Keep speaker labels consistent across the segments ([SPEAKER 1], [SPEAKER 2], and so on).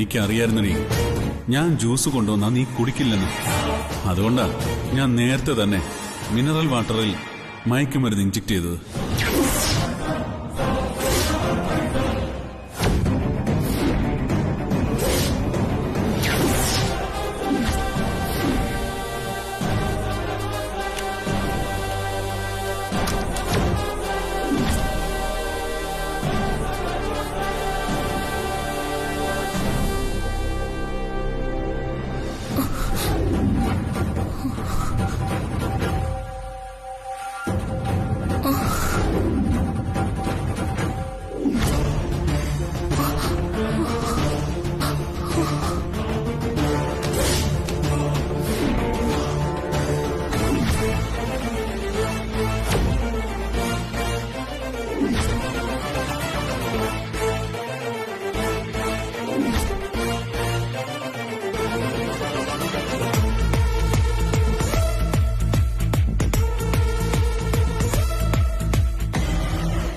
[SPEAKER 1] എനിക്കറിയായിരുന്നേ ഞാൻ ജ്യൂസ് കൊണ്ടുവന്നാ നീ കുടിക്കില്ലെന്ന്. അതുകൊണ്ടാ ഞാൻ നേരത്തെ തന്നെ മിനറൽ വാട്ടറിൽ മയക്കുമരുന്ന് ഇഞ്ചക്ട് ചെയ്തത്.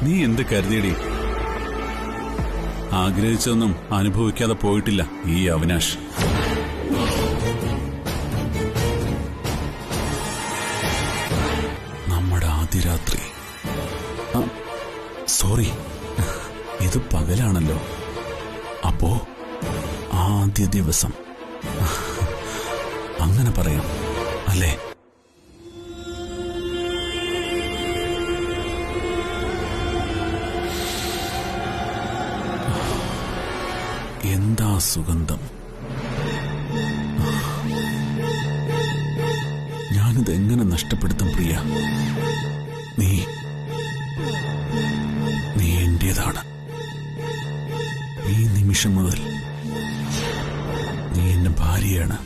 [SPEAKER 1] നീ എന്ത് കരുതിയടി? ആഗ്രഹിച്ചതൊന്നും അനുഭവിക്കാതെ പോയിട്ടില്ല ഈ അവിനാഷ്. നമ്മുടെ ആദ്യ രാത്രി, സോറി, ഇത് പകലാണല്ലോ. അപ്പോ ആദ്യ ദിവസം അങ്ങനെ പറയാം അല്ലേ? എന്താ സുഗന്ധം! ഞാനിതെങ്ങനെ നഷ്ടപ്പെടുത്തും പ്രിയ? നീ എന്റേതാണ്. ഈ നിമിഷം മുതൽ നീ എന്റെ ഭാര്യയാണ്.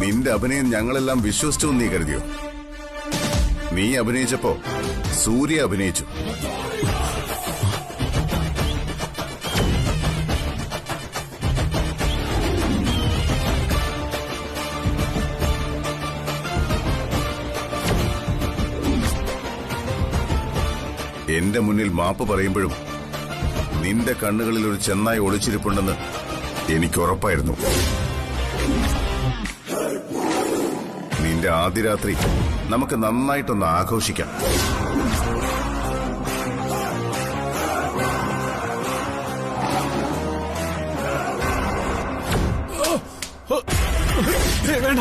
[SPEAKER 2] നിന്റെ അഭിനയം ഞങ്ങളെല്ലാം വിശ്വസിച്ചു നീ കരുതിയോ? നീ അഭിനയിച്ചപ്പോ സൂര്യ അഭിനയിച്ചു. എന്റെ മുന്നിൽ മാപ്പ് പറയുമ്പോഴും നിന്റെ കണ്ണുകളിൽ ഒരു ചെന്നായി ഒളിച്ചിരിപ്പുണ്ടെന്ന് എനിക്കുറപ്പായിരുന്നു. നിന്റെ ആദ്യ രാത്രി നമുക്ക് നന്നായിട്ടൊന്ന് ആഘോഷിക്കാം.
[SPEAKER 3] വേണ്ട,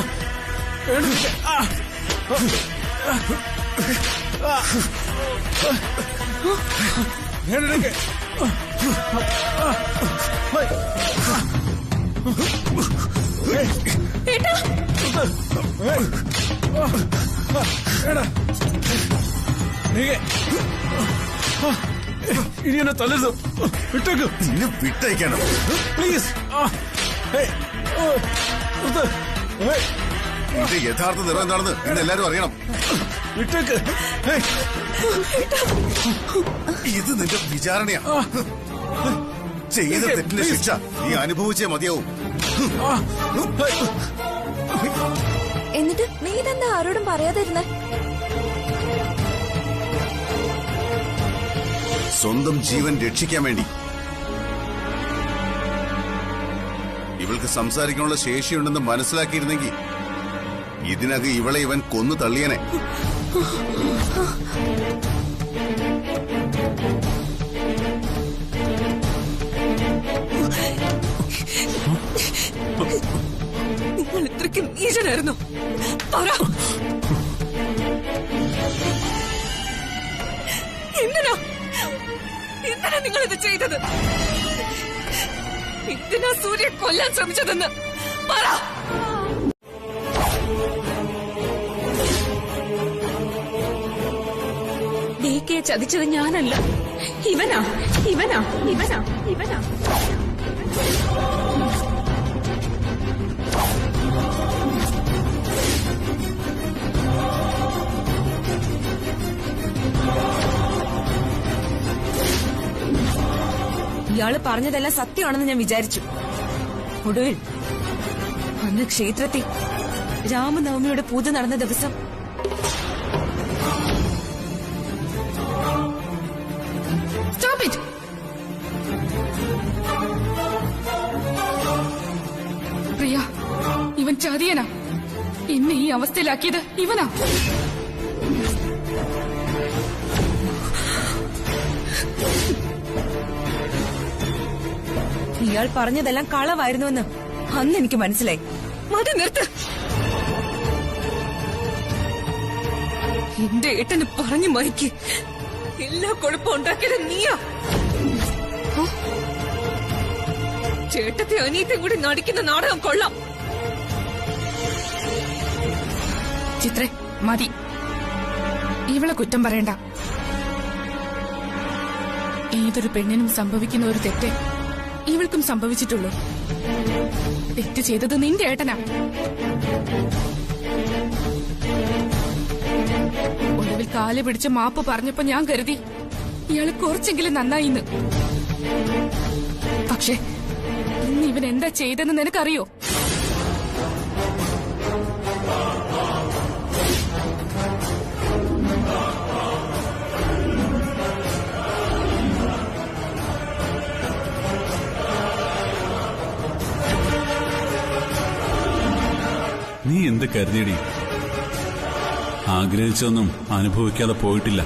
[SPEAKER 3] ഇനി എന്നെ തല്ലരുത്. വിട്ടേക്ക്.
[SPEAKER 2] നിന്നെ വിട്ടയക്കണം
[SPEAKER 3] പ്ലീസ്.
[SPEAKER 2] ഇത് യഥാർത്ഥ നിറം എന്താണെന്ന് ഇന്നെല്ലാരും അറിയണം.
[SPEAKER 3] വിട്ടേക്ക്.
[SPEAKER 2] ഇത് നിന്റെ വിചാരണയാ. ചെയ്ത തെറ്റിന്റെ ശിക്ഷ നീ അനുഭവിച്ചേ മതിയാവും.
[SPEAKER 4] എന്നിട്ട് നീ ഇതെന്താ ആരോടും പറയാതിരുന്നേ?
[SPEAKER 2] സ്വന്തം ജീവൻ രക്ഷിക്കാൻ വേണ്ടി. ഇവൾക്ക് സംസാരിക്കാനുള്ള ശേഷിയുണ്ടെന്ന് മനസ്സിലാക്കിയിരുന്നെങ്കിൽ ഇതിനകം ഇവളെ ഇവൻ കൊന്നു തള്ളിയനെ.
[SPEAKER 4] നിങ്ങൾ ഇത്രയ്ക്ക് നീചനായിരുന്നു. എന്തിനാ നിങ്ങൾ ഇത് ചെയ്തത്? എന്തിനാ സൂര്യ കൊല്ലാൻ ശ്രമിച്ചതെന്ന് പറ. ഡികെ ചതിച്ചത് ഞാനല്ല, ഇവനാ. ഇയാള് പറഞ്ഞതെല്ലാം സത്യമാണെന്ന് ഞാൻ വിചാരിച്ചു. ഒടുവിൽ അന്ന് ക്ഷേത്രത്തിൽ രാമനവമിയുടെ പൂജ നടന്ന ദിവസം Stop it!
[SPEAKER 5] പ്രിയ, ഇവൻ ചതിയനാ. എന്നെ ഈ അവസ്ഥയിലാക്കിയത് ഇവനാ.
[SPEAKER 4] ഇയാൾ പറഞ്ഞതെല്ലാം കളവായിരുന്നുവെന്ന് അന്ന് എനിക്ക് മനസ്സിലായി. മതി, നിർത്ത്. എന്റെ ഏട്ടന് പറഞ്ഞു മരിക്ക്. എല്ലാ കുഴപ്പം ഉണ്ടാക്കിയത് നീയാ. ചേട്ടത്തെ അനിയത്തെയും കൂടി നടിക്കുന്ന നാടകം കൊള്ളാം.
[SPEAKER 5] ചിത്രേ, മതി. ഇവളെ കുറ്റം പറയണ്ട. ഏതൊരു പെണ്ണിനും സംഭവിക്കുന്ന ഒരു തെറ്റ് ഇവൾക്കും സംഭവിച്ചിട്ടുള്ളൂ. തെറ്റ് ചെയ്തത് നിന്റെ ഏട്ടനാ. ഒടുവിൽ കാല് പിടിച്ച് മാപ്പ് പറഞ്ഞപ്പോ ഞാൻ കരുതി ഇയാള് കുറച്ചെങ്കിലും നന്നായിന്ന്. പക്ഷെ ഇന്ന് ഇവൻ എന്താ ചെയ്തെന്ന് നിനക്കറിയോ?
[SPEAKER 1] നീ എന്ത് കരുതിയടി? ആഗ്രഹിച്ചൊന്നും അനുഭവിക്കാതെ പോയിട്ടില്ല.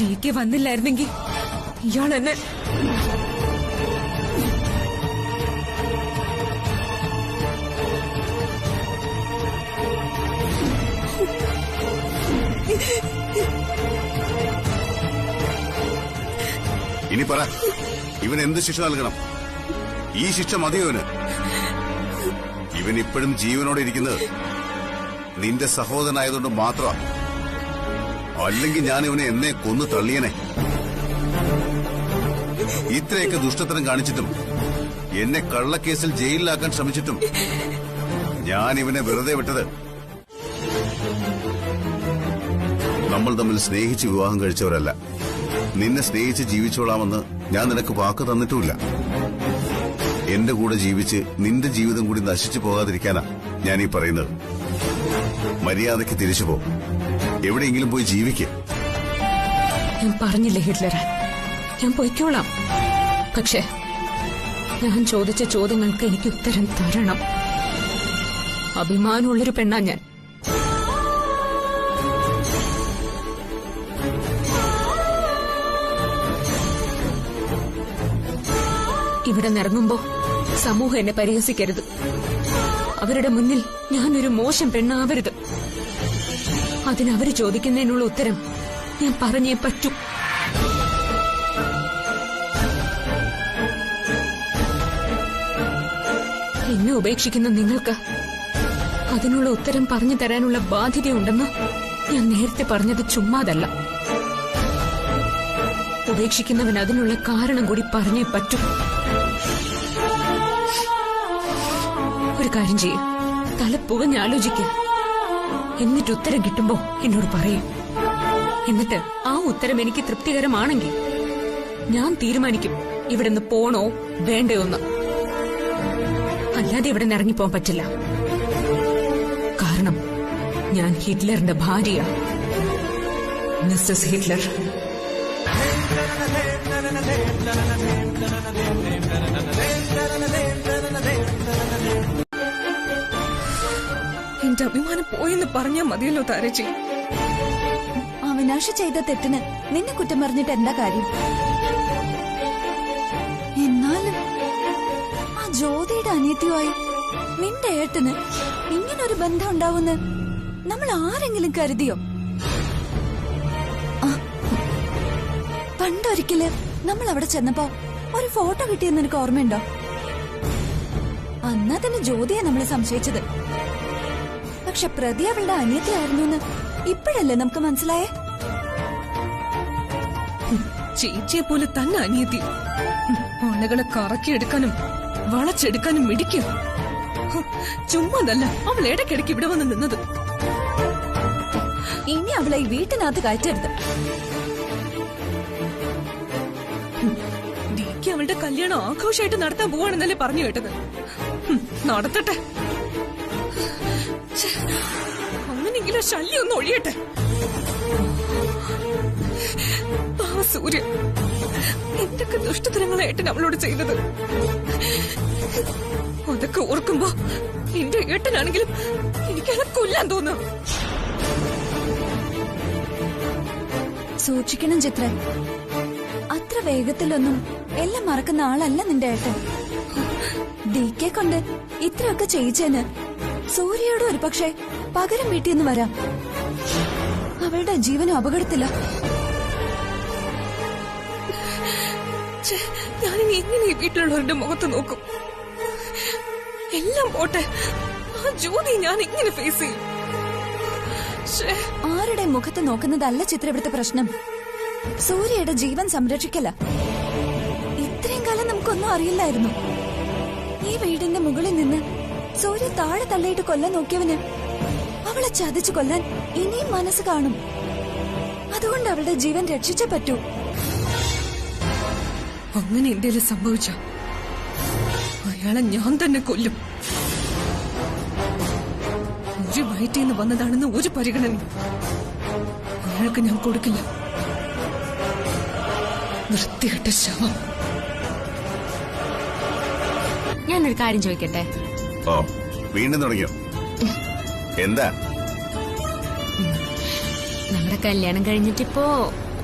[SPEAKER 4] ഡിക്ക് വന്നില്ലായിരുന്നെങ്കിൽ ഇയാൾ എന്നെ
[SPEAKER 2] ഇനി പറ, ഇവൻ എന്ത് ശിക്ഷ നൽകണം? ഈ ശിക്ഷ മതിയോ ഇവന്? ഇവൻ ഇപ്പോഴും ജീവനോടെ ഇരിക്കുന്നത് നിന്റെ സഹോദരനായതുകൊണ്ട് മാത്രമാണ്. അല്ലെങ്കിൽ ഞാൻ ഇവനെ എന്നെ കൊന്നു തള്ളിയനെ. ഇത്രയൊക്കെ ദുഷ്ടത്തരം കാണിച്ചിട്ടും എന്നെ കള്ളക്കേസിൽ ജയിലിലാക്കാൻ ശ്രമിച്ചിട്ടും ഞാൻ ഇവനെ വെറുതെ വിട്ടത്. നമ്മൾ തമ്മിൽ സ്നേഹിച്ച് വിവാഹം കഴിച്ചവരല്ല. നിന്നെ സ്നേഹിച്ച് ജീവിച്ചോളാമെന്ന് ഞാൻ നിനക്ക് വാക്ക് തന്നിട്ടുമില്ല. എന്റെ കൂടെ ജീവിച്ച് നിന്റെ ജീവിതം കൂടി നശിച്ചു പോകാതിരിക്കാനാ ഞാനീ പറയുന്നത്. മര്യാദയ്ക്ക് തിരിച്ചു പോ, എവിടെയെങ്കിലും പോയി ജീവിക്ക്.
[SPEAKER 4] ഞാൻ പറഞ്ഞില്ലേ ഹിറ്റ്ലറെ, ഞാൻ പൊയ്ക്കോളാം. പക്ഷെ ഞാൻ ചോദിച്ച ചോദ്യങ്ങൾക്ക് എനിക്ക് ഉത്തരം തരണം. അഭിമാനമുള്ളൊരു പെണ്ണാ ഞാൻ. ഇവിടെ നിറങ്ങുമ്പോ സമൂഹം എന്നെ പരിഹസിക്കരുത്. അവരുടെ മുന്നിൽ ഞാനൊരു മോശം പെണ്ണാവരുത്. അതിനവര് ചോദിക്കുന്നതിനുള്ള ഉത്തരം ഞാൻ പറഞ്ഞേ പറ്റൂ. എന്നെ ഉപേക്ഷിക്കുന്ന നിങ്ങൾക്ക് അതിനുള്ള ഉത്തരം പറഞ്ഞു തരാനുള്ള ബാധ്യതയുണ്ടെന്ന് ഞാൻ നേരത്തെ പറഞ്ഞത് ചുമ്മാതല്ല. ഉപേക്ഷിക്കുന്നവൻ അതിനുള്ള കാരണം കൂടി പറഞ്ഞേ പറ്റൂ. ഒരു കാര്യം ചെയ്യും, തല പുകഞ്ഞാലോചിക്ക. എന്നിട്ട് ഉത്തരം കിട്ടുമ്പോ എന്നോട് പറയും. എന്നിട്ട് ആ ഉത്തരം എനിക്ക് തൃപ്തികരമാണെങ്കിൽ ഞാൻ തീരുമാനിക്കും ഇവിടുന്ന് പോണോ വേണ്ടയോ എന്ന്. അല്ലാതെ ഇവിടെ ഇറങ്ങിപ്പോൻ പറ്റില്ല. കാരണം ഞാൻ ഹിറ്റ്ലറിന്റെ ഭാര്യ, മിസ്സസ് ഹിറ്റ്ലർ. എന്റെ അഭിമാനം പോയെന്ന് പറഞ്ഞാൽ മതിയല്ലോ താരച്ചി.
[SPEAKER 6] അവിനാശ് ചെയ്ത തെറ്റിന് നിന്നെ കുറ്റം പറഞ്ഞിട്ട് എന്താ കാര്യം? എന്നാലും ആ ജ്യോതിയുടെ അനിയത്തിയുമായി നിന്റെ ഏട്ടന് ഇങ്ങനൊരു ബന്ധം ഉണ്ടാവുമെന്ന് നമ്മൾ ആരെങ്കിലും കരുതിയോ? പണ്ടൊരിക്കല് നമ്മൾ അവിടെ ചെന്നപ്പോ ഒരു ഫോട്ടോ കിട്ടിയെന്ന് നിനക്ക് ഓർമ്മയുണ്ടോ? അന്നാ തന്നെ ജ്യോതിയെ നമ്മൾ സംശയിച്ചത്. പക്ഷെ പ്രതി അവളുടെ അനിയത്തിയായിരുന്നു എന്ന് ഇപ്പോഴല്ലേ നമുക്ക് മനസ്സിലായേ?
[SPEAKER 4] ചേച്ചിയെ പോലെ തന്നെ അനിയത്തി. ആളുകളെ കറക്കിയെടുക്കാനും വളച്ചെടുക്കാനും മിടിക്കും. ചുമ്മാതല്ല അവൾ ഇടയ്ക്കിടയ്ക്ക് ഇവിടെ വന്ന് നിന്നത്.
[SPEAKER 6] ഇനി അവളെ ഈ വീട്ടിനകത്ത് കയറ്റരുത്.
[SPEAKER 4] ഡിക്ക് അവളുടെ കല്യാണം ആഘോഷമായിട്ട് നടത്താൻ പോവാണെന്നല്ലേ പറഞ്ഞു കേട്ടത്. നടത്തട്ടെ. അങ്ങനെയെങ്കിലും ശല്യം ഒന്ന് ഒഴിയട്ടെ. സൂര്യ എന്തൊക്കെ ദുഷ്ടതരങ്ങളായിട്ട് അവളോട് ചെയ്തത്. അതൊക്കെ ഓർക്കുമ്പോ എന്റെ ഏട്ടനാണെങ്കിലും എനിക്കത് കൊല്ലാൻ തോന്നും.
[SPEAKER 6] സൂക്ഷിക്കണം ചിത്ര. അത്ര വേഗത്തിലൊന്നും എല്ലാം മറക്കുന്ന ആളല്ല നിന്റെ ഏട്ടൻ. ഡിക്കെ കൊണ്ട് ഇത്രയൊക്കെ ചെയ്യിച്ചേന് സൂര്യയോട് ഒരു പക്ഷേ പകരം വീട്ടിന്ന് വരാം. അവളുടെ ജീവനും അപകടത്തില്ല.
[SPEAKER 4] ഞാനിനി എങ്ങനെ ഈ വീട്ടിലുള്ളവരുടെ മുഖത്ത് നോക്കും? എല്ലാം പോട്ടെ, ആ ജ്യോതി ഞാൻ എങ്ങനെ ഫേസ് ചെയ്യും?
[SPEAKER 6] ആരുടെ മുഖത്ത് നോക്കുന്നതല്ല ചിത്ര ഇവിടുത്തെ പ്രശ്നം. സൂര്യയുടെ ജീവൻ സംരക്ഷിക്കല. ഇത്രയും കാലം നമുക്കൊന്നും അറിയില്ലായിരുന്നു. ഈ വീടിന്റെ മുകളിൽ നിന്ന് സൂര്യ താഴെ തള്ളിയിട്ട് കൊല്ലാൻ നോക്കിയവന് അവളെ ചതിച്ചു കൊല്ലാൻ ഇനിയും മനസ്സ് കാണും. അതുകൊണ്ട് അവളുടെ ജീവൻ രക്ഷിച്ചേ പറ്റൂ.
[SPEAKER 4] അങ്ങനെ എന്തേലും സംഭവിച്ച അയാളെ ഞാൻ തന്നെ കൊല്ലും. ഒരു വയറ്റിൽ നിന്ന് വന്നതാണെന്ന് ഒരു പരിഗണന അയാൾക്ക് ഞാൻ കൊടുക്കില്ല. വൃത്തികെട്ട ശവം.
[SPEAKER 7] ഞാനൊരു കാര്യം ചോദിക്കട്ടെ?
[SPEAKER 2] ഓ, വീണ്ടും തുടങ്ങിയോ? എന്താ?
[SPEAKER 7] നമ്മുടെ കല്യാണം കഴിഞ്ഞിട്ടിപ്പോ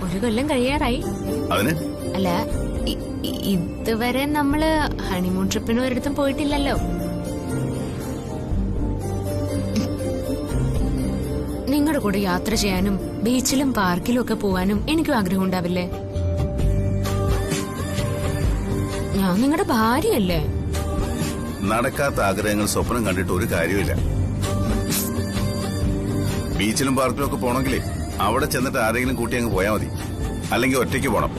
[SPEAKER 7] 1 കൊല്ലം കഴിയാറായി.
[SPEAKER 2] അതിന്
[SPEAKER 7] അല്ല, ഇതുവരെ നമ്മള് ഹണിമൂൺ ട്രിപ്പിന് ഒരിടത്തും പോയിട്ടില്ലല്ലോ. നിങ്ങളുടെ കൂടെ യാത്ര ചെയ്യാനും ബീച്ചിലും പാർക്കിലും ഒക്കെ പോവാനും എനിക്കും ആഗ്രഹം ഉണ്ടാവില്ലേ? ഞാൻ നിങ്ങളുടെ ഭാര്യയല്ലേ?
[SPEAKER 2] നടക്കാത്ത ആഗ്രഹങ്ങൾ സ്വപ്നം കണ്ടിട്ട് ഒരു കാര്യമില്ല. ബീച്ചിലും പാർക്കിലും ഒക്കെ പോണെങ്കിലേ അവിടെ ചെന്നിട്ട് ആരെങ്കിലും കൂട്ടി അങ്ങ് പോയാൽ മതി. അല്ലെങ്കിൽ ഒറ്റയ്ക്ക് പോണം.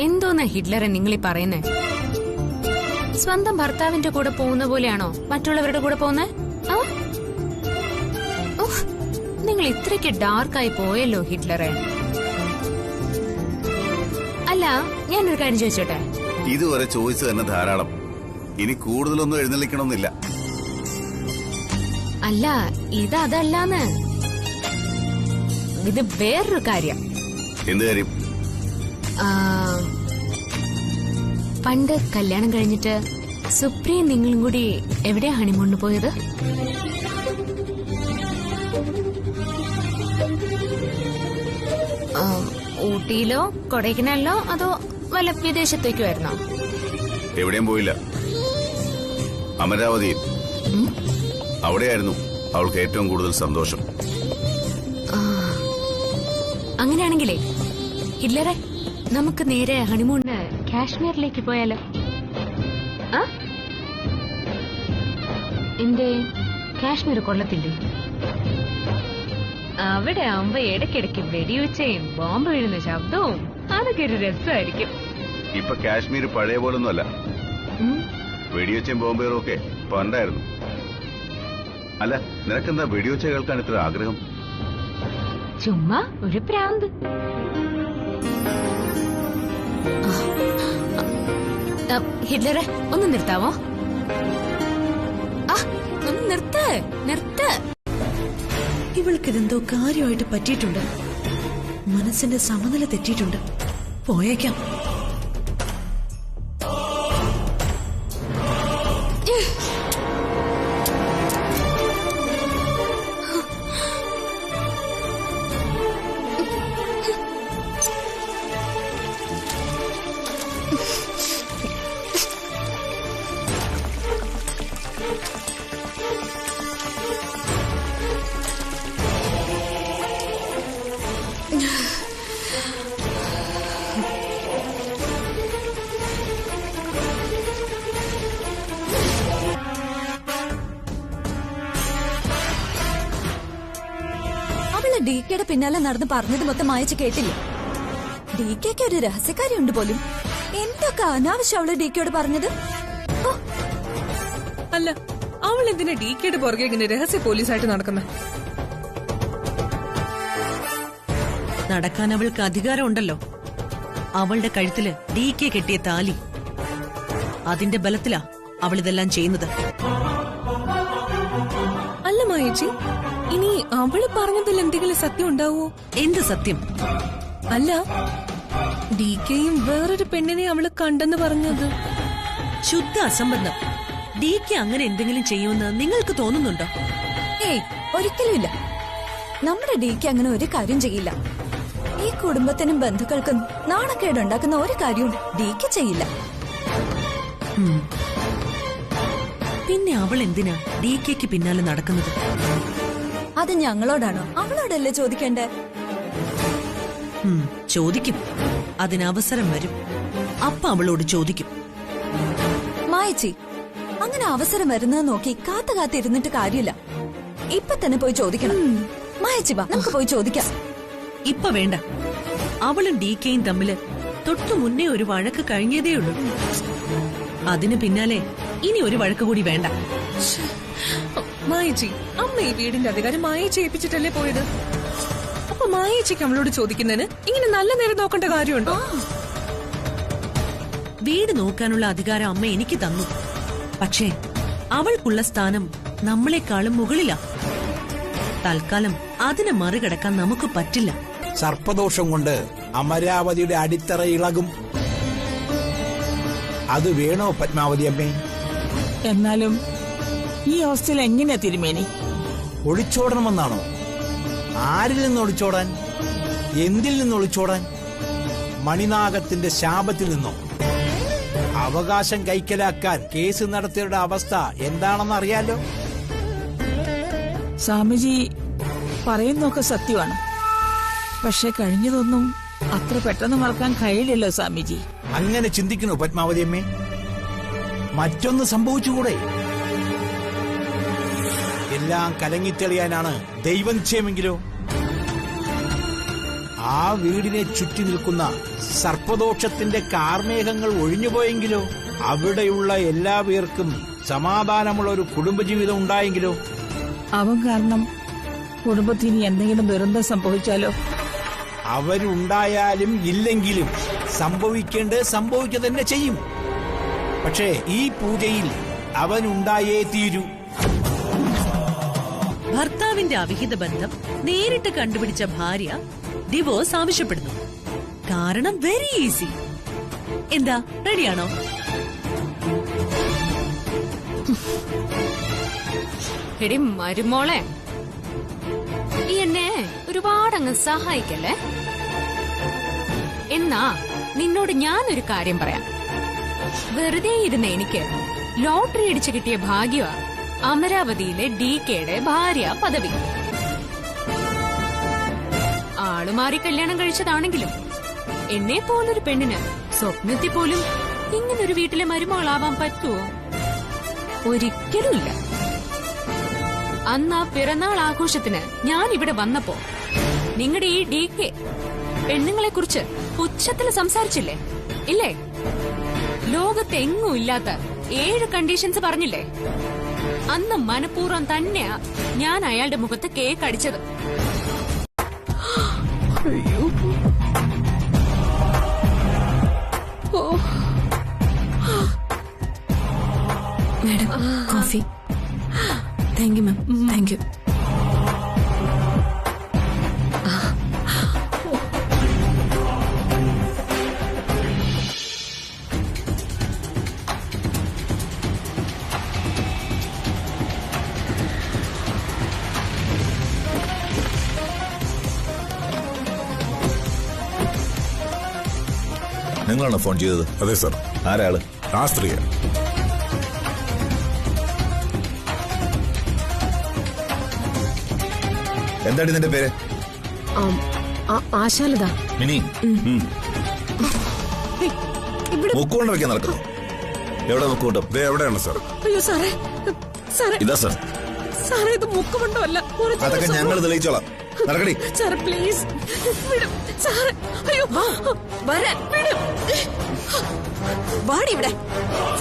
[SPEAKER 7] എന്തോന്നാ ഹിറ്റ്ലറെ നിങ്ങളീ പറയുന്നേ? സ്വന്തം ഭർത്താവിന്റെ കൂടെ പോകുന്ന പോലെയാണോ മറ്റുള്ളവരുടെ കൂടെ പോകുന്നേ? നിങ്ങൾ ഇത്രയ്ക്ക് ഡാർക്കായി പോയല്ലോ ഹിറ്റ്ലറെ. അല്ല, ഞാനൊരു കാര്യം ചോദിച്ചോട്ടെ?
[SPEAKER 2] ഇതുവരെ ചോദിച്ചു തന്നെ ധാരാളം. ഇനി കൂടുതലൊന്നും എഴുന്നള്ളിക്കണമെന്നില്ല.
[SPEAKER 7] അല്ല, അതല്ലാന്ന്. ഇത് വേറൊരു കാര്യം.
[SPEAKER 2] എന്ത് കാര്യം?
[SPEAKER 7] പണ്ട് കല്യാണം കഴിഞ്ഞിട്ട് സുപ്രിയും നിങ്ങളും കൂടി എവിടെയാ ഹണിമൂണിന് പോയത്? ഊട്ടിയിലോ കൊടൈക്കനാലിലോ അതോ വല്ല വിദേശത്തേക്കോ ആയിരുന്നോ?
[SPEAKER 2] എവിടെയും പോയില്ല. അമരാവതിയിൽ. അവിടെയായിരുന്നു അവൾക്ക് ഏറ്റവും കൂടുതൽ സന്തോഷം.
[SPEAKER 7] അങ്ങനെയാണെങ്കിലേ ഹിറ്റ്ലറെ, നമുക്ക് നേരെ ഹണിമൂണിന് കാശ്മീരിലേക്ക് പോയാലോ? എന്റെ കാശ്മീർ കൊള്ളത്തില്ലേ? അവിടെ ആവുമ്പോ ഇടയ്ക്കിടയ്ക്ക് വെടിവെച്ചയും ബോംബ് വീഴുന്ന ശബ്ദവും അതൊക്കെ ഒരു രസമായിരിക്കും.
[SPEAKER 2] ഇപ്പൊ കാശ്മീർ പഴയ പോലൊന്നുമല്ല. വെടിവെച്ചും ബോംബേറും ഒക്കെ പണ്ടായിരുന്നു. അല്ല, നിനക്കെന്താ വെടിവെച്ച കേൾക്കാൻ ഇത്ര ആഗ്രഹം?
[SPEAKER 7] ചുമ്മാ ഒരു പ്രാന്ത്. ഹിറ്റ്ലറെ, ഒന്ന് നിർത്താവോ? ഒന്ന് നിർത്ത്.
[SPEAKER 4] ഇവൾക്കിതെന്തോ കാര്യമായിട്ട് പറ്റിയിട്ടുണ്ട്. മനസ്സിന്റെ സമനില തെറ്റിയിട്ടുണ്ട്. പോയേക്കാം.
[SPEAKER 6] ഡിക്കയുടെ പിന്നാലെ നടന്ന് പറഞ്ഞത് മൊത്തം മായച്ച് കേട്ടില്ല. ഡി കെക്ക് ഒരു രഹസ്യക്കാരിയുണ്ട് പോലും. എന്തൊക്കെ അനാവശ്യം അവള് ഡി കെയോട് പറഞ്ഞത്. ഓ,
[SPEAKER 4] അല്ല, അവൾ എന്തിനാ ഡി കെയുടെ പുറകെ ഇങ്ങനെ രഹസ്യ പോലീസായിട്ട് നടക്കുന്ന?
[SPEAKER 8] നടക്കാൻ അവൾക്ക് അധികാരമുണ്ടല്ലോ. അവളുടെ കഴുത്തില് ഡി കെ കെട്ടിയ താലി, അതിന്റെ ബലത്തിലാ അവളിതെല്ലാം ചെയ്യുന്നത്.
[SPEAKER 4] അല്ല മായേച്ചി, ഇനി അവള് പറഞ്ഞതിൽ എന്തെങ്കിലും സത്യം ഉണ്ടാവോ?
[SPEAKER 8] എന്ത് സത്യം?
[SPEAKER 4] അല്ല, ഡി കെയും വേറൊരു പെണ്ണിനെ അവള് കണ്ടെന്ന് പറഞ്ഞത്.
[SPEAKER 8] ശുദ്ധ അസംബന്ധം. ഡി കെ അങ്ങനെ എന്തെങ്കിലും ചെയ്യുമെന്ന് നിങ്ങൾക്ക് തോന്നുന്നുണ്ടോ?
[SPEAKER 6] ഏയ്, ഒരിക്കലും ഇല്ല. നമ്മുടെ ഡി കെ അങ്ങനെ ഒരു കാര്യം ചെയ്യില്ല. ഈ കുടുംബത്തിനും ബന്ധുക്കൾക്കും നാണക്കേടുണ്ടാക്കുന്ന ഒരു കാര്യവും ഡി കെ ചെയ്യില്ല.
[SPEAKER 8] പിന്നെ അവൾ എന്തിനാ ഡി കെക്ക് പിന്നാലെ നടക്കുന്നത്?
[SPEAKER 6] അത് ഞങ്ങളോടാണോ? അവളോടല്ലേ ചോദിക്കേണ്ടേ?
[SPEAKER 8] ചോദിക്കും. അതിനവസരം വരും. അപ്പ അവളോട് ചോദിക്കും.
[SPEAKER 6] മായച്ചി, അങ്ങനെ അവസരം വരുന്നത് നോക്കി കാത്തിരുന്നിട്ട് കാര്യമില്ല. ഇപ്പൊ തന്നെ പോയി ചോദിക്കണം. മായച്ചി വാ, നമുക്ക് പോയി ചോദിക്കാം.
[SPEAKER 8] ഇപ്പൊ വേണ്ട. അവളും ഡി കെയും തമ്മില് തൊട്ടു മുന്നേ ഒരു വഴക്ക് കഴിഞ്ഞതേയുള്ളൂ. അതിന് പിന്നാലെ ഇനി ഒരു വഴക്ക് കൂടി വേണ്ട.
[SPEAKER 4] മായേച്ചി, അമ്മ ഈ വീടിന്റെ അധികാരം മായേച്ചി ഏൽപ്പിച്ചിട്ടല്ലേ പോയത്. അപ്പൊ മായേച്ചിക്ക് അവളോട് ചോദിക്കുന്നതിന് ഇങ്ങനെ നല്ല നേരം നോക്കേണ്ട കാര്യമുണ്ടോ?
[SPEAKER 8] വീട് നോക്കാനുള്ള അധികാരം അമ്മ എനിക്ക് തന്നു. പക്ഷേ അവൾക്കുള്ള സ്ഥാനം നമ്മളെക്കാളും മുകളിലാ. തൽക്കാലം അതിനെ മറികടക്കാൻ നമുക്ക് പറ്റില്ല.
[SPEAKER 3] സർപ്പദോഷം കൊണ്ട് അമരാവതിയുടെ അടിത്തറ ഇളകും. അത് വേണോ പത്മാവതി അമ്മേ?
[SPEAKER 9] എന്നാലും ഈ അവസ്ഥയിൽ എങ്ങനെയാ തിരുമേനി?
[SPEAKER 3] ഒളിച്ചോടണമെന്നാണോ? ആരിൽ നിന്ന് ഒളിച്ചോടാൻ? എന്തിൽ നിന്ന് ഒളിച്ചോടാൻ? മണിനാഗത്തിന്റെ ശാപത്തിൽ നിന്നോ? അവകാശം കൈക്കലാക്കാൻ കേസ് നടത്തിയവരുടെ അവസ്ഥ എന്താണെന്ന് അറിയാലോ.
[SPEAKER 9] സ്വാമിജി പറയുന്നൊക്കെ സത്യമാണ്. പക്ഷെ കഴിഞ്ഞതൊന്നും അത്ര പെട്ടെന്ന് മറക്കാൻ കഴിയില്ലല്ലോ സ്വാമിജി.
[SPEAKER 3] അങ്ങനെ ചിന്തിക്കണോ പത്മാവതി അമ്മേ? മറ്റൊന്ന് സംഭവിച്ചുകൂടെ? എല്ലാം കലങ്ങിത്തെളിയാനാണ് ദൈവനിശ്ചയമെങ്കിലോ? ആ വീടിനെ ചുറ്റി നിൽക്കുന്ന സർപ്പദോഷത്തിന്റെ കാർമേഘങ്ങൾ ഒഴിഞ്ഞുപോയെങ്കിലോ? അവിടെയുള്ള എല്ലാ പേർക്കും സമാധാനമുള്ള ഒരു കുടുംബജീവിതം ഉണ്ടായെങ്കിലോ?
[SPEAKER 9] അവൻ കാരണം കുടുംബത്തിന് എന്തെങ്കിലും ദുരന്തം സംഭവിച്ചാലോ?
[SPEAKER 3] അവരുണ്ടായാലും ഇല്ലെങ്കിലും സംഭവിക്കുക തന്നെ ചെയ്യും. പക്ഷേ ഈ പൂജയിൽ അവനുണ്ടായേ തീരൂ.
[SPEAKER 8] ഭർത്താവിന്റെ അവിഹിത ബന്ധം നേരിട്ട് കണ്ടുപിടിച്ച ഭാര്യ ഡിവോഴ്സ് ആവശ്യപ്പെടുന്നു. കാരണം വെരി ഈസി. എന്താ, റെഡിയാണോ?
[SPEAKER 7] എടി മരുമോളെ, ഈ എന്നെ ഒരുപാടങ്ങ് സഹായിക്കല്ലേ. എന്നാ നിന്നോട് ഞാനൊരു കാര്യം പറയാം. വെറുതെ ഇരുന്ന എനിക്ക് ലോട്ടറി അടിച്ചു കിട്ടിയ ഭാഗ്യമാ അമരാവതിയിലെ ഡി കെയുടെ ഭാര്യ പദവി. ആളുമാറി കല്യാണം കഴിച്ചതാണെങ്കിലും എന്നെ പോലൊരു പെണ്ണിന് സ്വപ്നത്തിൽ പോലും ഇങ്ങനൊരു വീട്ടിലെ മരുമകളാവാൻ പറ്റുമോ? ഒരിക്കലുമില്ല. അന്ന് ആ പിറന്നാൾ ആഘോഷത്തിന് ഞാൻ ഇവിടെ വന്നപ്പോ നിങ്ങളുടെ ഈ ഡി കെ പെണ്ണുങ്ങളെ കുറിച്ച് പുച്ഛത്തിൽ സംസാരിച്ചില്ലേ? ഇല്ലേ? ലോകത്തെങ്ങും ഇല്ലാത്ത 7 കണ്ടീഷൻസ് പറഞ്ഞില്ലേ? അന്ന് മനഃപൂർവ്വം തന്നെയാ ഞാൻ അയാളുടെ മുഖത്ത് കേക്ക് അടിച്ചത്.
[SPEAKER 6] Madam, coffee. Thank you ma'am, thank you.
[SPEAKER 10] നിങ്ങളാണോ ഫോൺ ചെയ്തത്?
[SPEAKER 11] അതെ സർ.
[SPEAKER 10] ആരാള്?
[SPEAKER 11] ആ സ്ത്രീയ.
[SPEAKER 10] എന്താടി നിന്റെ പേര്?
[SPEAKER 6] ആശാലത.
[SPEAKER 10] മിനി, മുക്കുകൊണ്ട് വയ്ക്കാൻ നടക്കുന്നു. എവിടെ മുക്കുകൊണ്ടോ?
[SPEAKER 11] എവിടെയാണ് സാർ?
[SPEAKER 4] അയ്യോ സാറേ, സാറേ,
[SPEAKER 10] ഇതാ സാർ.
[SPEAKER 4] സാറേ, ഇത് മുക്കുകൊണ്ടല്ല.
[SPEAKER 10] അതൊക്കെ ഞങ്ങൾ തെളിയിച്ചോളാം. നടക്കടി.
[SPEAKER 4] സാർ പ്ലീസ് വിടും സാർ. അയ്യോ വരാൻ വിടും.
[SPEAKER 6] വാടി ഇവിടെ.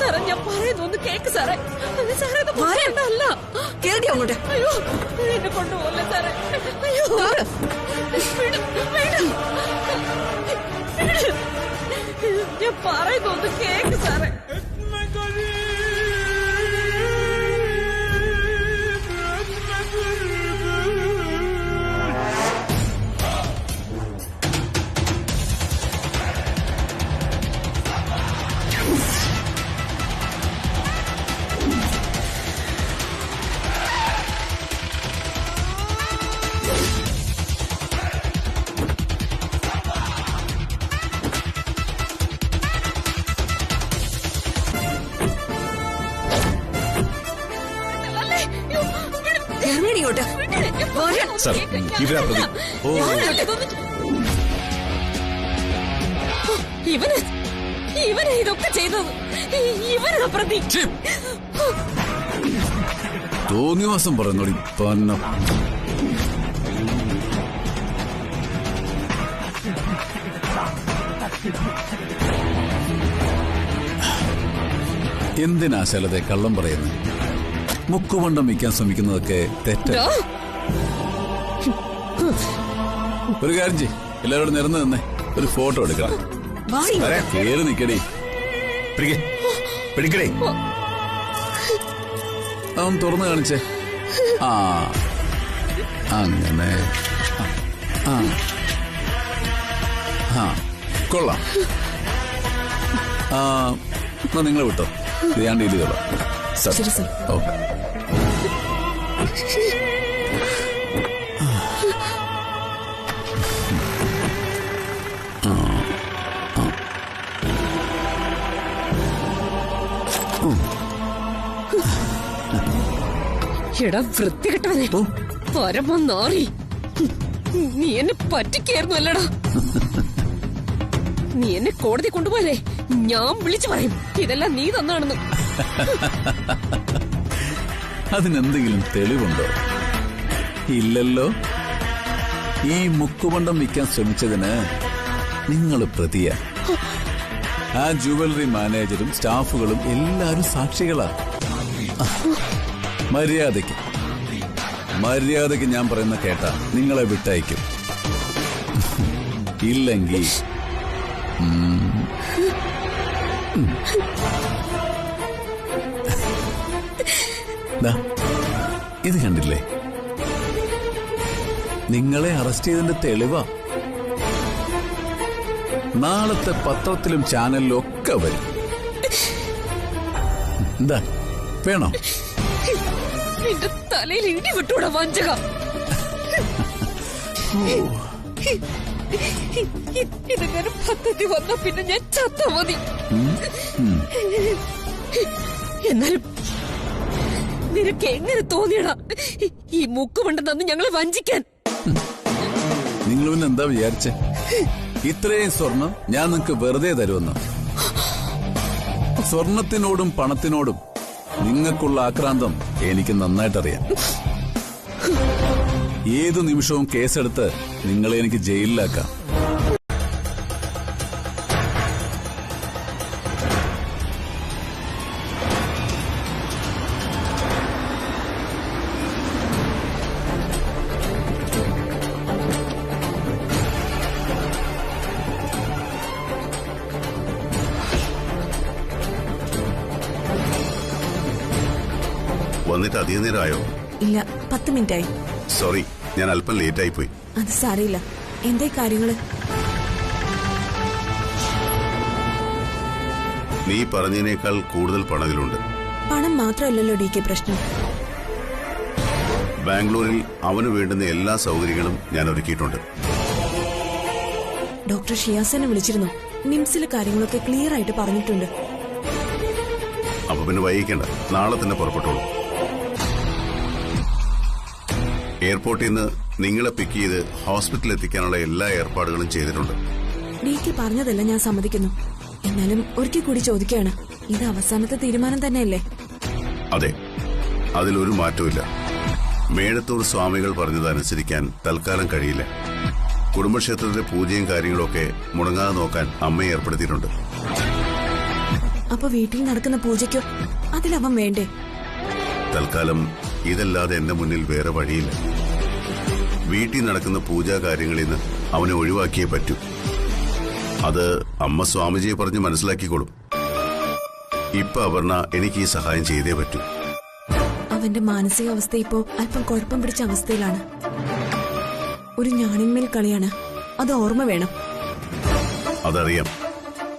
[SPEAKER 4] സാറേ ഞാൻ പറയുന്നൊന്ന് കേക്ക് സാറേ. സാറേ ഇത് പറയണ്ടല്ല.
[SPEAKER 6] കേറി അങ്ങോട്ട്.
[SPEAKER 4] അയ്യോ എന്നെ കൊണ്ടുപോകല്ലേ സാറേ. അയ്യോ വിടും വിടും. ഞാൻ പറയുന്നൊന്ന് കേക്ക് സാറേ.
[SPEAKER 10] സർ, ഇവരാ പ്രതി. ഓ,
[SPEAKER 4] ഇവനെ ഇതൊക്കെ ചെയ്തത്. ഇവനാ പ്രതി.
[SPEAKER 1] തോന്നിവാസം പറയുന്നോടി പന്ന. എന്തിനാ ശലതെ കള്ളം പറയുന്നത്? മുക്കുവണ്ടം വിൽക്കാൻ ശ്രമിക്കുന്നതൊക്കെ തെറ്റ്. ഒരു കാര്യം ചെയ്യ്, എല്ലാവരോടും നിരന്ന് നിന്നേ, ഒരു ഫോട്ടോ എടുക്കണം. കേറി നിക്കടി.
[SPEAKER 10] പിടിക്കടേ.
[SPEAKER 1] അവൻ തുറന്നു കാണിച്ചേ. ആ അങ്ങനെ. ആ ആ കൊള്ളാം. എന്നാ നിങ്ങളെ വിട്ടോ, ഇത് ഞാൻ ഡീൽ ചെയ്തോളാം. ഓക്കെ.
[SPEAKER 4] എടാ വൃത്തികെട്ടവനെ, പരമ നാറി, നീ എന്നെ പറ്റിക്കായിരുന്നു അല്ലടാ. നീ എന്നെ കോടതി കൊണ്ടുപോയല്ലേ, ഞാൻ വിളിച്ചു പറയും ഇതെല്ലാം നീ തന്നാണെന്ന്.
[SPEAKER 1] അതിനെന്തെങ്കിലും തെളിവുണ്ടോ? ഇല്ലല്ലോ. ഈ മുക്കുവണ്ടം വിൽക്കാൻ ശ്രമിച്ചതിന് നിങ്ങൾ പ്രതിയാ. ആ ജുവലറി മാനേജരും സ്റ്റാഫുകളും എല്ലാരും സാക്ഷികളാ. മര്യാദയ്ക്ക് ഞാൻ പറയുന്ന കേട്ടാ നിങ്ങളെ വിട്ടയക്കും. ഇല്ലെങ്കിൽ ഇത് കണ്ടില്ലേ, നിങ്ങളെ അറസ്റ്റ് ചെയ്തതിന്റെ തെളിവാ. നാളത്തെ പത്രത്തിലും ചാനലിലും ഒക്കെ വരും. എന്താ വേണോ?
[SPEAKER 4] നിന്റെ തലയിൽ ഇടി വിട്ടൂടാ വഞ്ചക. ഇതെങ്ങനെ പദ്ധതി വന്ന പിന്നെ ഞാൻ ചത്ത മതി. എന്നാലും നിനക്ക് എങ്ങനെ തോന്നിയടാ ഈ മുക്കുമണ്ടം തന്ന് ഞങ്ങളെ വഞ്ചിക്കാൻ?
[SPEAKER 1] നിങ്ങൾ പിന്നെ എന്താ വിചാരിച്ചേ? ഇത്രയും സ്വർണം ഞാൻ നിങ്ങക്ക് വെറുതെ തരുമെന്ന്? സ്വർണത്തിനോടും പണത്തിനോടും നിങ്ങൾക്കുള്ള ആക്രാന്തം എനിക്ക് നന്നായിട്ടറിയാം. ഏതു നിമിഷവും കേസെടുത്ത് നിങ്ങളെ എനിക്ക് ജയിലിലാക്കാം.
[SPEAKER 2] വന്നിട്ട് അധികം നേരമായോ?
[SPEAKER 6] ഇല്ല, 10 മിനിറ്റായി.
[SPEAKER 2] സോറി, ഞാൻ അല്പം ലേറ്റായി പോയി.
[SPEAKER 6] അത് സാരയില്ല. എന്തേ കാര്യങ്ങള്?
[SPEAKER 2] നീ പറഞ്ഞതിനേക്കാൾ കൂടുതൽ പണതിലുണ്ട്.
[SPEAKER 6] പണം മാത്രമല്ലല്ലോ DK പ്രശ്നം.
[SPEAKER 2] ബാംഗ്ലൂരിൽ അവന് വേണ്ടുന്ന എല്ലാ സൗകര്യങ്ങളും ഞാൻ ഒരുക്കിയിട്ടുണ്ട്.
[SPEAKER 6] ഡോക്ടർ ഷിയാസിനെ വിളിച്ചിരുന്നു. നിംസിലെ കാര്യങ്ങളൊക്കെ ക്ലിയർ ആയിട്ട് പറഞ്ഞിട്ടുണ്ട്.
[SPEAKER 2] അപ്പൊ പിന്നെ വൈകിക്കണ്ട, നാളെ തന്നെ പുറപ്പെട്ടോളൂ. എയർപോർട്ടിൽ നിന്ന് നിങ്ങളെ പിക്ക് ചെയ്ത് ഹോസ്പിറ്റലിൽ എത്തിക്കാനുള്ള എല്ലാ ഏർപ്പാടുകളും ചെയ്തിട്ടുണ്ട്.
[SPEAKER 6] DK പറഞ്ഞതെല്ലാം ഞാൻ സമ്മതിക്കുന്നു. എന്നാലും ഒരിക്കൽ കൂടി ചോദിക്കുകയാണ്, ഇത് അവസാനത്തെ തീരുമാനം തന്നെയല്ലേ?
[SPEAKER 2] അതെ, അതിലൊരു മാറ്റമില്ല. മേഴത്തൂർ സ്വാമികൾ പറഞ്ഞതനുസരിക്കാൻ തൽക്കാലം കഴിയില്ല. കുടുംബക്ഷേത്രത്തിലെ പൂജയും കാര്യങ്ങളൊക്കെ മുടങ്ങാതെ നോക്കാൻ അമ്മയെ ഏർപ്പെടുത്തിയിട്ടുണ്ട്.
[SPEAKER 11] അപ്പൊ വീട്ടിൽ നടക്കുന്ന പൂജയ്ക്കോ അതിലവൻ വേണ്ടേ?
[SPEAKER 2] തൽക്കാലം ഇതല്ലാതെ എന്റെ മുന്നിൽ വേറെ വഴിയില്ല. വീട്ടിൽ നടക്കുന്ന പൂജാ കാര്യങ്ങളിൽ നിന്ന് അവനെ ഒഴിവാക്കിയേ പറ്റൂ. അത് അമ്മ സ്വാമിജിയെ പറഞ്ഞ് മനസ്സിലാക്കിക്കോളും. ഇപ്പൊ അപർണ എനിക്ക് ഈ സഹായം ചെയ്തേ പറ്റൂ.
[SPEAKER 11] അവന്റെ മാനസികാവസ്ഥ ഇപ്പോ അല്പം കുഴപ്പം പിടിച്ച അവസ്ഥയിലാണ്. ഒരു ഞാണിന്മേൽ കളിയാണ്, അത് ഓർമ്മ വേണം.
[SPEAKER 2] അതറിയാം.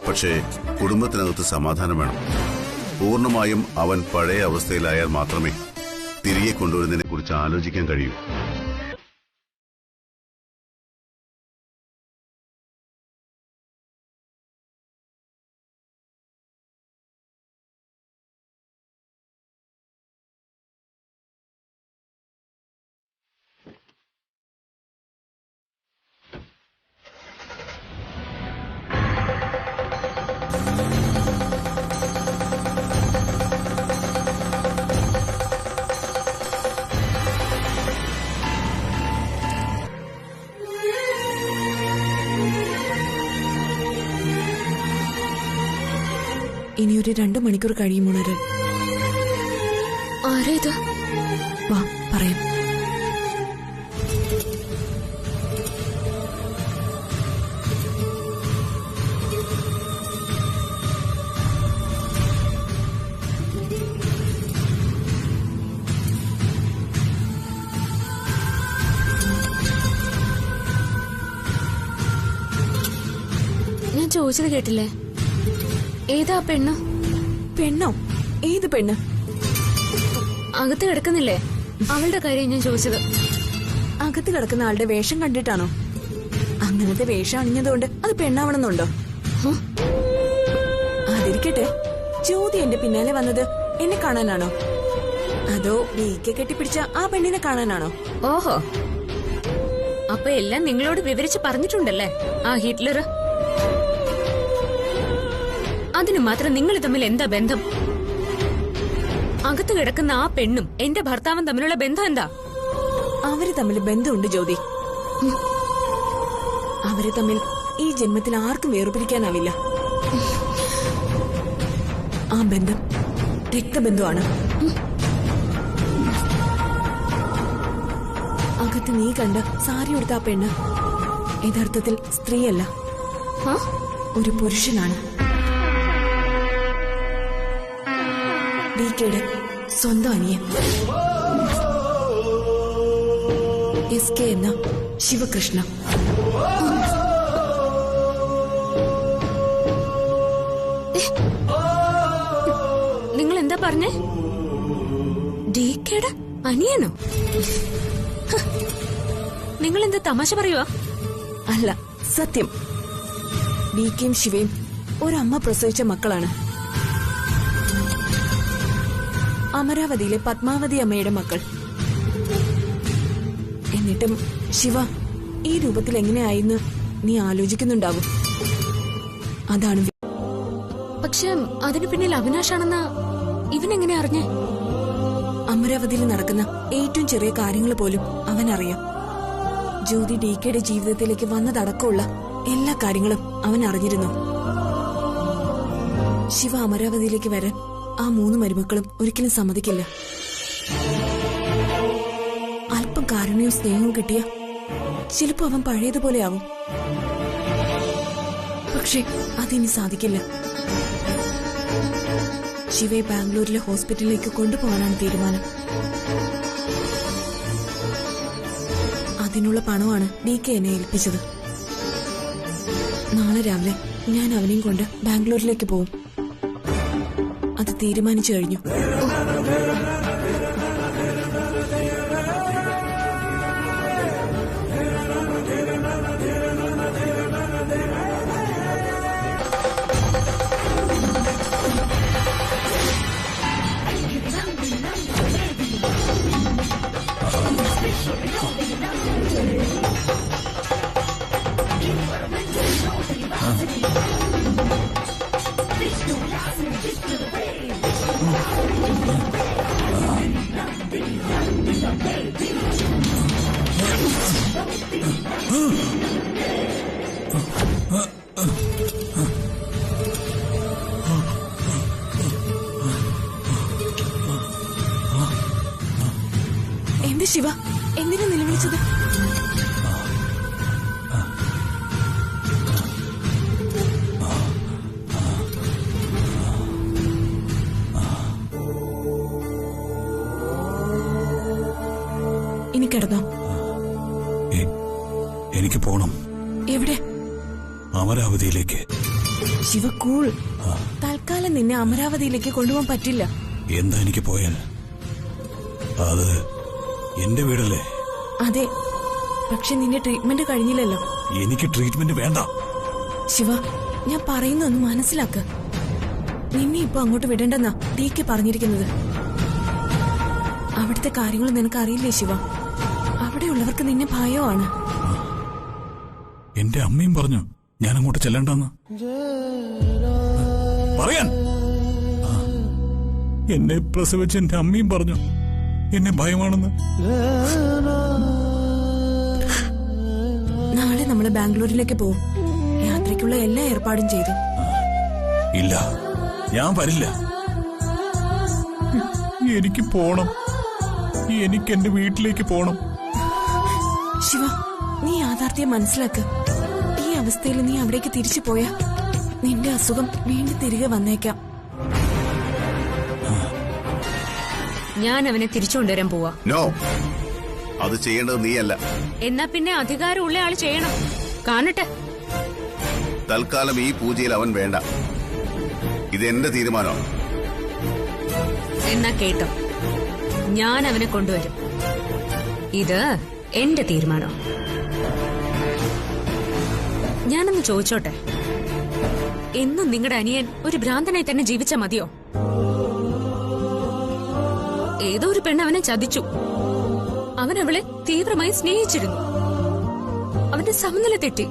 [SPEAKER 2] പക്ഷേ കുടുംബത്തിനകത്ത് സമാധാനം വേണം. പൂർണ്ണമായും അവൻ പഴയ അവസ്ഥയിലായാൽ മാത്രമേ തിരികെ കൊണ്ടുവരുന്നതിനെ കുറിച്ച് ആലോചിക്കാൻ കഴിയൂ.
[SPEAKER 11] ഇനിയൊരു 2 മണിക്കൂർ കഴിയും ഉണരാൻ.
[SPEAKER 4] ആരാ ഇത്?
[SPEAKER 11] വാ പറയാം.
[SPEAKER 7] ഞാൻ ചോദിച്ചത് കേട്ടില്ലേ? ഏതാ പെണ്ണ്?
[SPEAKER 11] പെണ്ണോ? ഏത് പെണ്ണ്?
[SPEAKER 7] അകത്ത് കിടക്കുന്നില്ലേ? അവളുടെ കാര്യം ഞാൻ ചോദിച്ചത്.
[SPEAKER 11] അകത്ത് കിടക്കുന്ന ആളുടെ വേഷം കണ്ടിട്ടാണോ? അങ്ങനത്തെ വേഷം അണിഞ്ഞതുകൊണ്ട് അത് പെണ്ണാവണമെന്നുണ്ടോ? അതിരിക്കട്ടെ, ജ്യോതി എന്റെ പിന്നാലെ വന്നത് എന്നെ കാണാനാണോ, അതോ വീക്കെ കെട്ടിപ്പിടിച്ച ആ പെണ്ണിനെ കാണാനാണോ?
[SPEAKER 7] ഓഹോ, അപ്പൊ എല്ലാം നിങ്ങളോട് വിവരിച്ച് പറഞ്ഞിട്ടുണ്ടല്ലേ ആ ഹിറ്റ്ലർ? അതിന് മാത്രം നിങ്ങൾ തമ്മിൽ എന്താ ബന്ധം? അകത്ത് കിടക്കുന്ന ആ പെണ്ണും എന്റെ ഭർത്താവും തമ്മിലുള്ള ബന്ധം എന്താ?
[SPEAKER 11] അവര് തമ്മിൽ ബന്ധമുണ്ട് ജ്യോതി. അവരെ തമ്മിൽ ഈ ജന്മത്തിൽ ആർക്കും വേർപിരിക്കാനാവില്ല. ആ ബന്ധം രക്തബന്ധമാണ്. അകത്ത് നീ കണ്ട സാരി ഉടുത്ത ആ പെണ്ണ് യഥാർത്ഥത്തിൽ സ്ത്രീയല്ല, ഒരു പുരുഷനാണ്. ഡികെയുടെ സ്വന്തം അനിയൻ SK എന്ന ശിവകൃഷ്ണ.
[SPEAKER 7] നിങ്ങൾ എന്താ പറഞ്ഞേ? ഡികെയുടെ അനിയനോ? നിങ്ങൾ എന്താ തമാശ പറയുവാ?
[SPEAKER 11] അല്ല, സത്യം. ഡികെയും ശിവയും ഒരമ്മ പ്രസവിച്ച മക്കളാണ്. അമരാവതിയിലെ പത്മാവതി അമ്മയുടെ മക്കൾ. എന്നിട്ടും ശിവ ഈ രൂപത്തിൽ എങ്ങനെയായെന്ന് നീ ആലോചിക്കുന്നുണ്ടാവും. അതാണ്.
[SPEAKER 7] പക്ഷെ അതിനു പിന്നിൽ അവിനാശാണെന്ന് ഇവനെങ്ങനെ അറിഞ്ഞേ?
[SPEAKER 11] അമരാവതിയിൽ നടക്കുന്ന ഏറ്റവും ചെറിയ കാര്യങ്ങൾ പോലും അവനറിയാം. ജ്യോതി ഡികെയുടെ ജീവിതത്തിലേക്ക് വന്നതടക്കമുള്ള എല്ലാ കാര്യങ്ങളും അവൻ അറിഞ്ഞിരുന്നു. ശിവ അമരാവതിയിലേക്ക് വരാൻ ആ 3 മരുമക്കളും ഒരിക്കലും സമ്മതിക്കില്ല. അല്പം കാരുണ്യവും സ്നേഹവും കിട്ടിയ ചിലപ്പോ അവൻ പഴയതുപോലെയാവും. പക്ഷെ അതിനി സാധിക്കില്ല. ശിവയെ ബാംഗ്ലൂരിലെ ഹോസ്പിറ്റലിലേക്ക് കൊണ്ടുപോകാനാണ് തീരുമാനം. അതിനുള്ള പണമാണ് ഡികെ എന്നെ ഏൽപ്പിച്ചത്. നാളെ രാവിലെ ഞാൻ അവനെയും കൊണ്ട് ബാംഗ്ലൂരിലേക്ക് പോവും. അത് തീരുമാനിച്ചു കഴിഞ്ഞു. ശിവ, എന്തിനാ നിലവിളിച്ചത്? ഇനി കിടന്നോ?
[SPEAKER 10] എനിക്ക് പോണം.
[SPEAKER 11] എവിടെ?
[SPEAKER 10] അമരാവതിയിലേക്ക്.
[SPEAKER 11] ശിവ, കൂൾ. തൽക്കാലം നിന്നെ അമരാവതിയിലേക്ക് കൊണ്ടുപോകാൻ പറ്റില്ല.
[SPEAKER 10] എന്താ എനിക്ക് പോയാൽ? അത് എന്റെ വീടല്ലേ?
[SPEAKER 11] അതെ, പക്ഷെ നിന്റെ ട്രീറ്റ്മെന്റ് കഴിഞ്ഞില്ലല്ലോ.
[SPEAKER 10] എനിക്ക് ട്രീറ്റ്മെന്റ് വേണ്ട.
[SPEAKER 11] ശിവ, ഞാൻ പറയുന്നൊന്ന് മനസ്സിലാക്ക്. നിന്നെ ഇപ്പൊ അങ്ങോട്ട് വിടണ്ടെന്നാ ഡീക്ക് പറഞ്ഞിരിക്കുന്നത്. അവിടുത്തെ കാര്യങ്ങൾ നിനക്കറിയില്ലേ ശിവ? അവിടെയുള്ളവർക്ക് നിന്നെ ഭയമാണ്.
[SPEAKER 10] എന്റെ അമ്മയും പറഞ്ഞു ഞാൻ അങ്ങോട്ട് ചെല്ലണ്ടെന്ന്. പറയാൻ എന്നെ പ്രസവിച്ച എന്റെ അമ്മയും പറഞ്ഞു എന്നെ ഭയമാണെന്ന്.
[SPEAKER 11] നാളെ നമ്മള് ബാംഗ്ലൂരിലേക്ക് പോവും. യാത്രയ്ക്കുള്ള എല്ലാ ഏർപ്പാടും ചെയ്തു.
[SPEAKER 10] ഇല്ല, ഞാൻ വരില്ല. എനിക്ക് പോണം. എനിക്ക് എന്റെ വീട്ടിലേക്ക് പോണം.
[SPEAKER 11] ശിവ, നീ യാഥാർത്ഥ്യം മനസ്സിലാക്ക്. ഈ അവസ്ഥയിൽ നീ അവിടേക്ക് തിരിച്ചു പോയാ നിന്റെ അസുഖം വീണ്ടും തിരികെ വന്നേക്കാം.
[SPEAKER 7] ഞാൻ അവനെ തിരിച്ചുകൊണ്ടുവരാൻ പോവാ.
[SPEAKER 2] നോ, അത് ചെയ്യേണ്ടത് നീയല്ല.
[SPEAKER 7] എന്നാ പിന്നെ അധികാരമുള്ള ആള് ചെയ്യണം. കാണട്ടെ.
[SPEAKER 2] തൽക്കാലം ഈ പൂജയിൽ അവൻ വേണ്ട. ഇത് എന്റെ തീരുമാനമാണ്.
[SPEAKER 7] എന്നാ കേട്ടോ, ഞാൻ അവനെ കൊണ്ടുവരും. ഇത് എന്റെ തീരുമാനം. ഞാനൊന്ന് ചോദിച്ചോട്ടെ, എന്നും നിങ്ങളുടെ അനിയൻ ഒരു ഭ്രാന്തനായി തന്നെ ജീവിച്ചാ മതിയോ? ഏതോ ഒരു പെണ്ണ് അവനെ ചതിച്ചു. അവൻ അവളെ തീവ്രമായി സ്നേഹിച്ചിരുന്നു. അവന്റെ സമനില തെറ്റി.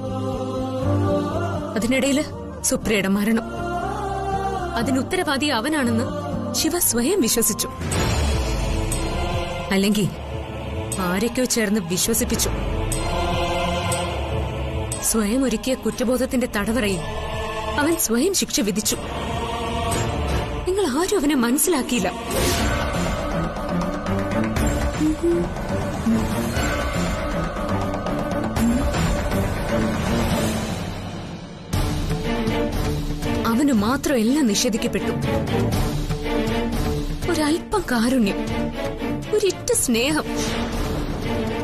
[SPEAKER 7] അതിനിടയില് സുപ്രിയയുടെ മരണം. അതിന് ഉത്തരവാദി അവനാണെന്ന് ശിവ സ്വയം വിശ്വസിച്ചു. അല്ലെങ്കിൽ ആരൊക്കെയോ ചേർന്ന് വിശ്വസിപ്പിച്ചു. സ്വയം ഒരുക്കിയ കുറ്റബോധത്തിന്റെ തടവറയിൽ അവൻ സ്വയം ശിക്ഷ വിധിച്ചു. നിങ്ങൾ ആരും അവനെ മനസ്സിലാക്കിയില്ല. അവന് മാത്രം എല്ലാം നിഷേധിക്കപ്പെട്ടു. ഒരല്പം കാരുണ്യം, ഒരിറ്റ സ്നേഹം,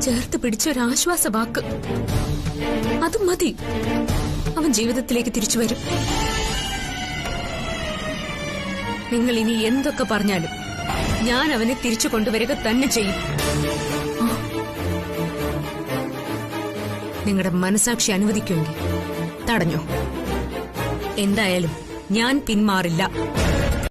[SPEAKER 7] ചേർത്ത് പിടിച്ച ഒരാശ്വാസ വാക്ക്, അത് മതി. അവൻ ജീവിതത്തിലേക്ക് തിരിച്ചു വരും. നിങ്ങൾ ഇനി എന്തൊക്കെ പറഞ്ഞാലും ഞാൻ അവനെ തിരിച്ചു കൊണ്ടുവരിക തന്നെ ചെയ്യും. നിങ്ങളുടെ മനസാക്ഷി അനുവദിക്കുമെങ്കിൽ തടഞ്ഞോ. എന്തായാലും ഞാൻ പിന്മാറില്ല.